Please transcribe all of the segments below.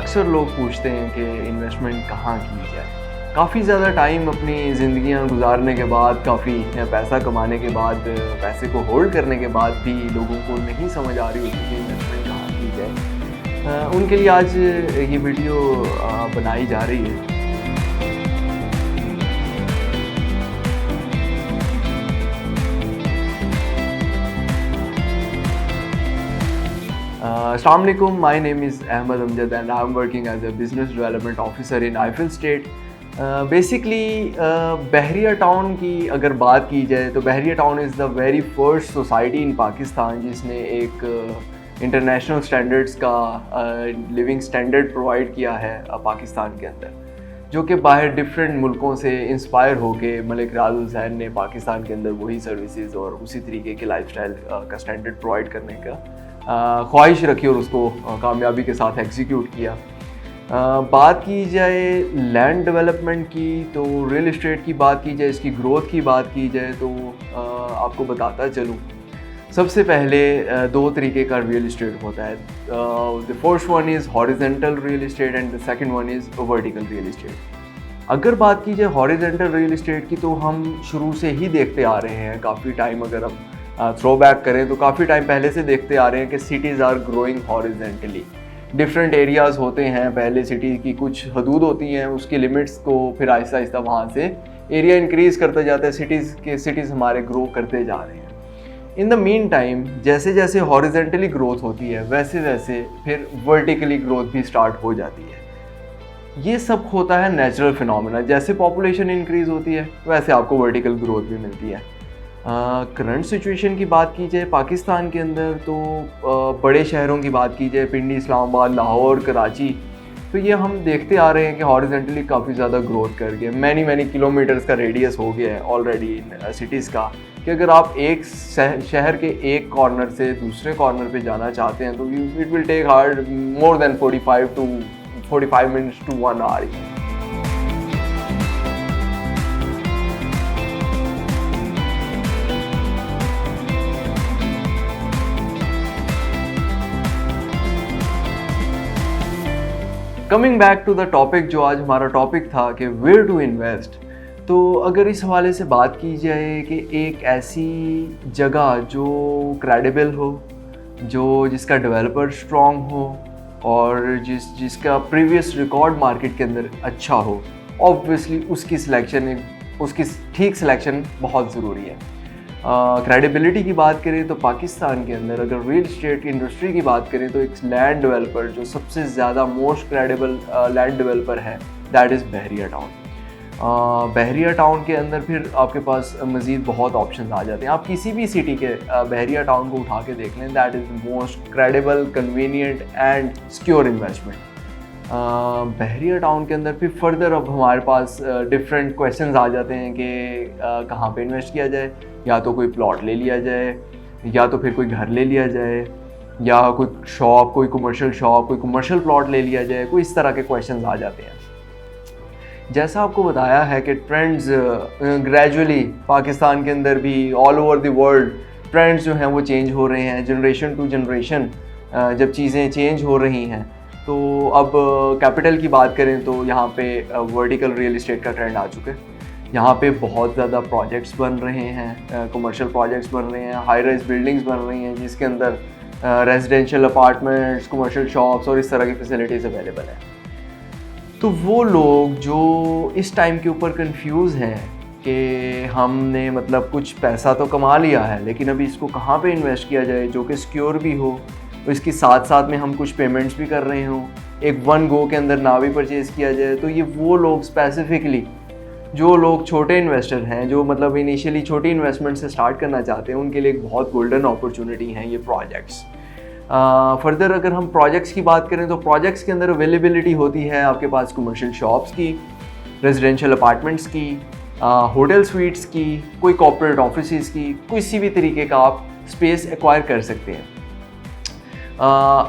अक्सर लोग पूछते हैं कि इन्वेस्टमेंट कहाँ की जाए। काफ़ी ज़्यादा टाइम अपनी ज़िंदगियाँ गुजारने के बाद, काफ़ी पैसा कमाने के बाद, पैसे को होल्ड करने के बाद भी लोगों को नहीं समझ आ रही होती कि इन्वेस्टमेंट कहाँ की जाए। उनके लिए आज ये वीडियो बनाई जा रही है। Assalamu alaikum, my name is Ahmed Amjad and I am working as a business development officer in Eifel State. Basically Bahria Town की अगर बात की जाए तो Bahria Town is the very first society in Pakistan जिसने एक इंटरनेशनल स्टैंडर्ड्स का लिविंग स्टैंडर्ड प्रोवाइड किया है पाकिस्तान के अंदर, जो कि बाहर डिफरेंट मुल्कों से इंस्पायर होके मलिक रियाज अल ज़ैन ने पाकिस्तान के अंदर वही सर्विसेज और उसी तरीके के लाइफस्टाइल का स्टैंडर्ड प्रोवाइड करने का ख्वाहिश रखी और उसको कामयाबी के साथ एग्जीक्यूट किया। बात की जाए लैंड डेवलपमेंट की, तो रियल इस्टेट की बात की जाए, इसकी ग्रोथ की बात की जाए तो आपको बताता चलूँ। सबसे पहले दो तरीके का रियल इस्टेट होता है। The first one is horizontal real estate and the second one is vertical real estate. अगर बात की जाए हॉरिजेंटल रियल इस्टेट की, तो हम शुरू से ही देखते आ रहे हैं, काफ़ी टाइम अगर हम थ्रो बैक करें तो काफ़ी टाइम पहले से देखते आ रहे हैं कि cities are growing horizontally. Different areas होते हैं, पहले सिटी की कुछ हदूद होती हैं, उसकी लिमिट्स को फिर आहिस्ता आहिस्ता वहाँ से एरिया इंक्रीज़ करते जाता है, सिटीज़ हमारे ग्रो करते जा रहे हैं। इन द मीन टाइम जैसे जैसे हॉरिजेंटली ग्रोथ होती है वैसे वैसे फिर वर्टिकली ग्रोथ भी स्टार्ट हो जाती है। ये सब होता है नेचुरल फिनोमेना। जैसे पॉपुलेशन इंक्रीज़ होती है वैसे आपको वर्टिकल ग्रोथ भी मिलती है। करंट सिचुएशन की बात की जाए पाकिस्तान के अंदर, तो बड़े शहरों की बात की जाए, पिंडी, इस्लामाबाद, लाहौर, कराची, तो ये हम देखते आ रहे हैं कि हॉरिजेंटली काफ़ी ज़्यादा ग्रोथ कर गया। मैनी किलोमीटर्स का रेडियस हो गया है ऑलरेडी इन सिटीज़ का, कि अगर आप एक शहर के एक कॉर्नर से दूसरे कॉर्नर पे जाना चाहते हैं तो it will take hard more than 45 minutes to 1 hour. Coming back to the topic, जो आज हमारा टॉपिक था कि वेयर टू इन्वेस्ट, तो अगर इस हवाले से बात की जाए कि एक ऐसी जगह जो क्रेडिबल हो, जिसका डेवलपर स्ट्रॉन्ग हो और जिसका प्रीवियस रिकॉर्ड मार्केट के अंदर अच्छा हो, ऑब्वियसली उसकी ठीक सिलेक्शन बहुत ज़रूरी है। क्रेडिबिलिटी की बात करें तो पाकिस्तान के अंदर अगर रियल इस्टेट इंडस्ट्री की बात करें तो एक लैंड डेवलपर जो सबसे ज़्यादा मोस्ट क्रेडिबल लैंड डेवलपर है, that is Bahria town. Bahria town के अंदर फिर आपके पास मज़ीद बहुत ऑप्शंस आ जाते हैं। आप किसी भी सिटी के बहरिया टाउन को उठा के देख लें, that is most credible, convenient and secure investment. Bahria town के अंदर फिर फर्दर अब हमारे पास डिफरेंट क्वेश्चंस आ जाते हैं कि कहाँ पे इन्वेस्ट किया जाए। या तो कोई प्लॉट ले लिया जाए, या तो फिर कोई घर ले लिया जाए, या कोई शॉप, कोई कमर्शियल प्लॉट ले लिया जाए, कोई इस तरह के क्वेश्चंस आ जाते हैं। जैसा आपको बताया है कि ट्रेंड्स ग्रेजुअली पाकिस्तान के अंदर भी, all over the world trends जो हैं वो चेंज हो रहे हैं। जनरेशन टू जनरेशन जब चीज़ें चेंज हो रही हैं, तो अब कैपिटल की बात करें तो यहाँ पे वर्टिकल रियल इस्टेट का ट्रेंड आ चुका है। यहाँ पे बहुत ज़्यादा प्रोजेक्ट्स बन रहे हैं, कमर्शियल प्रोजेक्ट्स बन रहे हैं, हाई राइज बिल्डिंग्स बन रही हैं जिसके अंदर रेजिडेंशियल अपार्टमेंट्स, कमर्शियल शॉप्स और इस तरह की फैसिलिटीज़ अवेलेबल हैं। तो वो लोग जो इस टाइम के ऊपर कंफ्यूज हैं कि हमने मतलब कुछ पैसा तो कमा लिया है लेकिन अभी इसको कहाँ पे इन्वेस्ट किया जाए जो कि सिक्योर भी हो, तो इसके साथ साथ में हम कुछ पेमेंट्स भी कर रहे हों, एक वन गो के अंदर ना भी परचेज़ किया जाए, तो ये वो लोग स्पेसिफिकली जो लोग छोटे इन्वेस्टर हैं, जो मतलब इनिशियली छोटी इन्वेस्टमेंट से स्टार्ट करना चाहते हैं, उनके लिए एक बहुत गोल्डन अपॉर्चुनिटी हैं ये प्रोजेक्ट्स। फर्दर अगर हम प्रोजेक्ट्स की बात करें तो प्रोजेक्ट्स के अंदर अवेलेबिलिटी होती है आपके पास कमर्शियल शॉप्स की, रेजिडेंशियल अपार्टमेंट्स की, होटल स्वीट्स की, कोई कॉर्पोरेट ऑफिसेज़ की, किसी भी तरीके का आप स्पेस एक्वायर कर सकते हैं।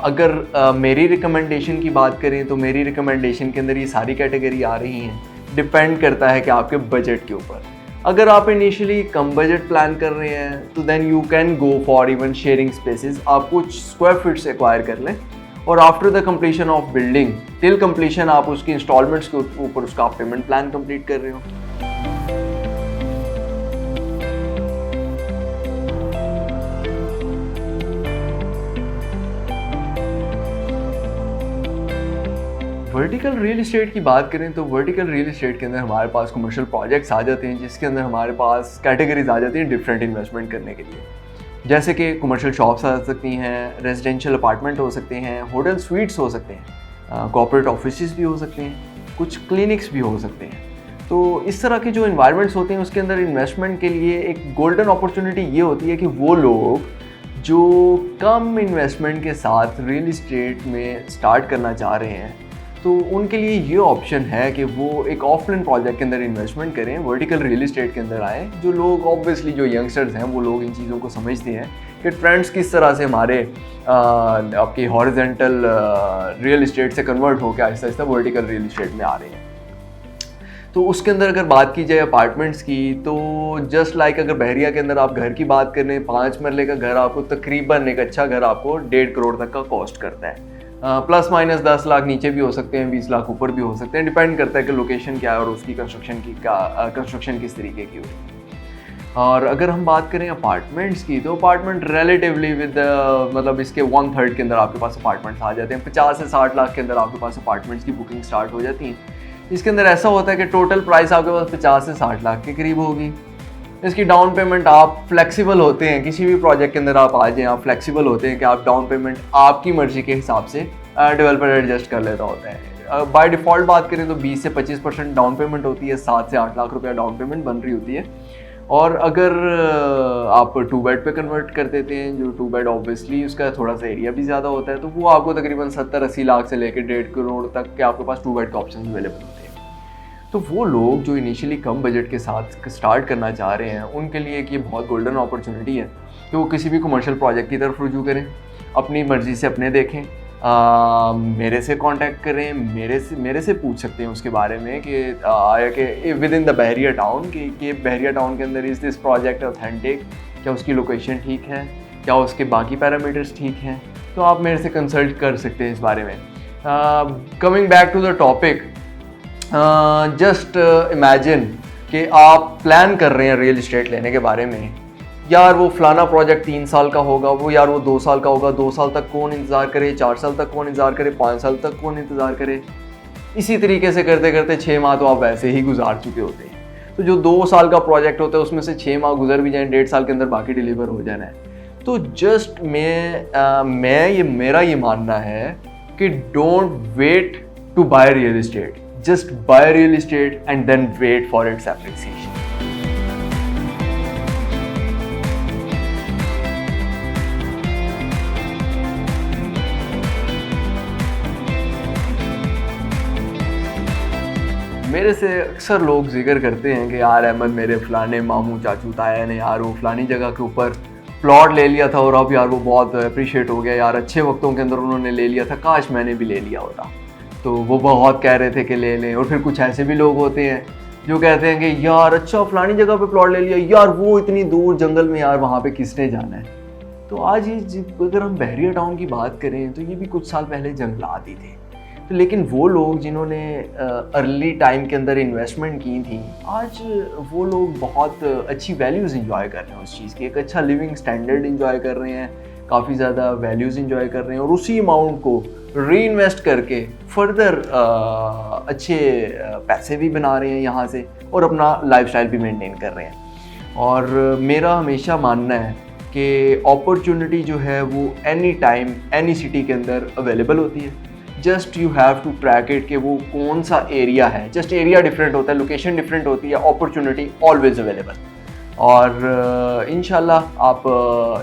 अगर मेरी रिकमेंडेशन की बात करें तो मेरी रिकमेंडेशन के अंदर ये सारी कैटेगरी आ रही हैं। डिपेंड करता है कि आपके बजट के ऊपर। अगर आप इनिशियली कम बजट प्लान कर रहे हैं तो then you can go for even sharing spaces. आप कुछ स्क्वायर फीट्स एक्वायर कर लें और after the completion of building till completion आप उसकी इंस्टॉलमेंट्स के ऊपर उसका आप पेमेंट प्लान कंप्लीट कर रहे हो। वर्टिकल रियल इस्टेट की बात करें तो वर्टिकल रियल इस्टेट के अंदर हमारे पास कमर्शियल प्रोजेक्ट्स आ जाते हैं, जिसके अंदर हमारे पास कैटेगरीज आ जाती हैं डिफरेंट इन्वेस्टमेंट करने के लिए। जैसे कि कमर्शियल शॉप्स आ सकती हैं, रेजिडेंशियल अपार्टमेंट हो सकते हैं, होटल स्वीट्स हो सकते हैं, कॉर्पोरेट ऑफिसेज भी हो सकते हैं, कुछ क्लिनिक्स भी हो सकते हैं। तो इस तरह के जो इन्वायरमेंट्स होते हैं उसके अंदर इन्वेस्टमेंट के लिए एक गोल्डन अपॉर्चुनिटी ये होती है कि वो लोग जो कम इन्वेस्टमेंट के साथ रियल इस्टेट में स्टार्ट करना चाह रहे हैं तो उनके लिए ये ऑप्शन है कि वो एक ऑफलाइन प्रोजेक्ट के अंदर इन्वेस्टमेंट करें, वर्टिकल रियल इस्टेट के अंदर आएँ। जो लोग ऑब्वियसली जो यंगस्टर्स हैं वो लोग इन चीज़ों को समझते हैं कि ट्रेंड्स किस तरह से हमारे आपके हॉरिजेंटल रियल इस्टेट से कन्वर्ट होकर Aahista Aahista vertical real estate में आ रहे हैं। तो उसके अंदर अगर बात की जाए अपार्टमेंट्स की तो जस्ट लाइक अगर बहरिया के अंदर आप घर की बात करें, 5 मरले का घर आपको तकरीबन एक अच्छा घर आपको 1.5 करोड़ तक का कॉस्ट करता है। प्लस माइनस 10 लाख नीचे भी हो सकते हैं, 20 लाख ऊपर भी हो सकते हैं, डिपेंड करता है कि लोकेशन क्या है और उसकी कंस्ट्रक्शन किस तरीके की हुई है। और अगर हम बात करें अपार्टमेंट्स की तो अपार्टमेंट रिलेटिवली विद मतलब इसके 1/3 के अंदर आपके पास अपार्टमेंट्स आ जाते हैं। 50 से 60 लाख के अंदर आपके पास अपार्टमेंट्स की बुकिंग स्टार्ट हो जाती है। इसके अंदर ऐसा होता है कि टोटल प्राइस आपके पास 50 से 60 लाख के करीब होगी। इसकी डाउन पेमेंट आप फ्लेक्सिबल होते हैं, किसी भी प्रोजेक्ट के अंदर आप आ जाएँ, आप फ्लेक्सिबल होते हैं कि आप डाउन पेमेंट आपकी मर्जी के हिसाब से डेवलपर एडजस्ट कर लेता होता है। बाय डिफ़ॉल्ट बात करें तो 20 से 25% डाउन पेमेंट होती है, 7 से 8 लाख रुपया डाउन पेमेंट बन रही होती है। और अगर आप 2 बेड पे कन्वर्ट कर देते हैं, जो 2 बेड ऑब्वियसली उसका थोड़ा सा एरिया भी ज़्यादा होता है, तो वो आपको तकरीबन 70-80 लाख से लेकर 1.5 करोड़ तक के आपके पास 2 बेड का ऑप्शन अवेलेबल होते हैं। तो वो लोग जो इनिशियली कम बजट के साथ स्टार्ट करना चाह रहे हैं उनके लिए एक ये बहुत गोल्डन अपॉर्चुनिटी है कि वो किसी भी कमर्शियल प्रोजेक्ट की तरफ रुजू करें, अपनी मर्ज़ी से अपने देखें, मेरे से कांटेक्ट करें, मेरे से पूछ सकते हैं उसके बारे में कि with in the Bahria town कि बहरिया टाउन के अंदर इज़ दिस प्रोजेक्ट ऑथेंटिक, क्या उसकी लोकेशन ठीक है, क्या उसके बाकी पैरामीटर्स ठीक हैं। तो आप मेरे से कंसल्ट कर सकते हैं इस बारे में। Coming back to the topic, just imagine कि आप प्लान कर रहे हैं रियल इस्टेट लेने के बारे में। यार वो फलाना प्रोजेक्ट 3 साल का होगा, वो 2 साल का होगा, 2 साल तक कौन इंतज़ार करे, 4 साल तक कौन इंतज़ार करे, 5 साल तक कौन इंतज़ार करे। इसी तरीके से करते करते 6 माह तो आप वैसे ही गुजार चुके होते हैं। तो जो 2 साल का प्रोजेक्ट होता है उसमें से 6 माह गुजर भी जाएँ, 1.5 साल के अंदर बाकी डिलीवर हो जाना है। तो जस्ट मेरा ये मानना है कि don't wait to buy real estate, just buy real estate and then wait for its appreciation. मेरे से अक्सर लोग जिक्र करते हैं कि यार अहमद, मेरे फलाने मामू चाचू ताया ने यार वो फलानी जगह के ऊपर प्लॉट ले लिया था और अब यार वो बहुत अप्रिशिएट हो गया, यार अच्छे वक्तों के अंदर उन्होंने ले लिया था, काश मैंने भी ले लिया होता। तो वो बहुत कह रहे थे कि ले लें। और फिर कुछ ऐसे भी लोग होते हैं जो कहते हैं कि यार अच्छा फलानी जगह पे प्लॉट ले लिया, यार वो इतनी दूर जंगल में, यार वहाँ पे किसने जाना है। तो आज ये अगर हम बहरिया टाउन की बात करें तो ये भी कुछ साल पहले जंगलात ही थे। तो लेकिन वो लोग जिन्होंने अर्ली टाइम के अंदर इन्वेस्टमेंट की थी, आज वो लोग बहुत अच्छी वैल्यूज़ इंजॉय कर रहे हैं उस चीज़ की, एक अच्छा लिविंग स्टैंडर्ड इंजॉय कर रहे हैं, काफ़ी ज़्यादा वैल्यूज़ इंजॉय कर रहे हैं और उसी अमाउंट को री इन्वेस्ट करके फर्दर अच्छे पैसे भी बना रहे हैं यहाँ से और अपना लाइफस्टाइल भी मेंटेन कर रहे हैं। और मेरा हमेशा मानना है कि अपॉर्चुनिटी जो है वो एनी टाइम एनी सिटी के अंदर अवेलेबल होती है। Just you have to track it कि वो कौन सा एरिया है। जस्ट एरिया डिफरेंट होता है, लोकेशन डिफरेंट होती है, अपॉर्चुनिटी ऑलवेज अवेलेबल। और इंशाल्लाह आप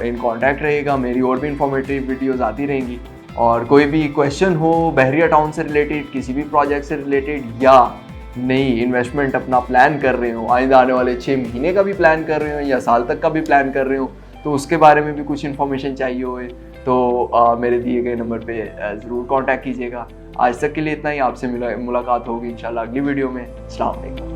इन कांटेक्ट रहिएगा, मेरी और भी इंफॉर्मेटिव वीडियोस आती रहेंगी। और कोई भी क्वेश्चन हो बहरिया टाउन से रिलेटेड, किसी भी प्रोजेक्ट से रिलेटेड, या नई इन्वेस्टमेंट अपना प्लान कर रहे हो, आइंदा आने वाले 6 महीने का भी प्लान कर रहे हो या साल तक का भी प्लान कर रहे हो, तो उसके बारे में भी कुछ इन्फॉर्मेशन चाहिए हो तो मेरे दिए गए नंबर पे ज़रूर कांटेक्ट कीजिएगा। आज तक के लिए इतना ही, आपसे मुलाकात होगी इंशाल्लाह अगली वीडियो में। अस्सलाम वालेकुम।